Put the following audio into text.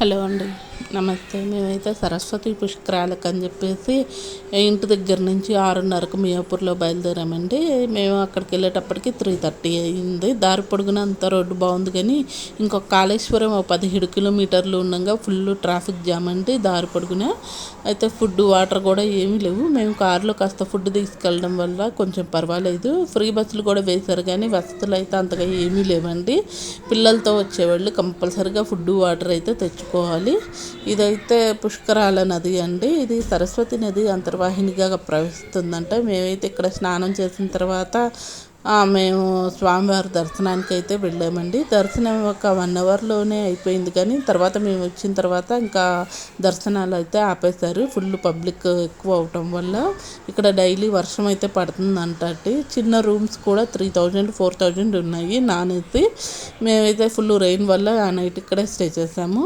Hello అండి, నమస్తే. మేమైతే సరస్వతి పుష్కరాలకు అని చెప్పేసి ఇంటి దగ్గర నుంచి 6:30కు మియాపూర్లో బయలుదేరామండి. మేము అక్కడికి వెళ్ళేటప్పటికి 3:30 అయింది. దారి పొడుగున అంత రోడ్డు బాగుంది, కానీ ఇంకొక కాళేశ్వరం 17 కిలోమీటర్లు ఉండగా ఫుల్ ట్రాఫిక్ జామ్ అండి దారి పొడుగున. అయితే ఫుడ్ వాటర్ కూడా ఏమీ లేవు. మేము కారులో కాస్త ఫుడ్ తీసుకెళ్ళడం వల్ల కొంచెం పర్వాలేదు. ఫ్రీ బస్సులు కూడా వేశారు, కానీ వసతులు అయితే అంతగా ఏమీ లేవండి. పిల్లలతో వచ్చేవాళ్ళు కంపల్సరిగా ఫుడ్ వాటర్ అయితే తెచ్చుకోవాలి. ఇదైతే పుష్కరాల నది అండి. ఇది సరస్వతి నది అంతర్వాహినిగా ప్రవహిస్తుందంట. మేమైతే ఇక్కడ స్నానం చేసిన తర్వాత మేము స్వామివారి దర్శనానికి అయితే వెళ్ళామండి. దర్శనం ఒక 1 అవర్లోనే అయిపోయింది, కానీ తర్వాత మేము వచ్చిన తర్వాత ఇంకా దర్శనాలు అయితే ఆపేశారు. ఫుల్ పబ్లిక్ ఎక్కువ అవటం వల్ల. ఇక్కడ డైలీ వర్షం అయితే పడుతుందంట. చిన్న రూమ్స్ కూడా 3000, 4000 ఉన్నాయి నాన్ ఏసీ. మేమైతే ఫుల్ రెయిన్ వల్ల ఆ నైట్ ఇక్కడే స్టే చేసాము.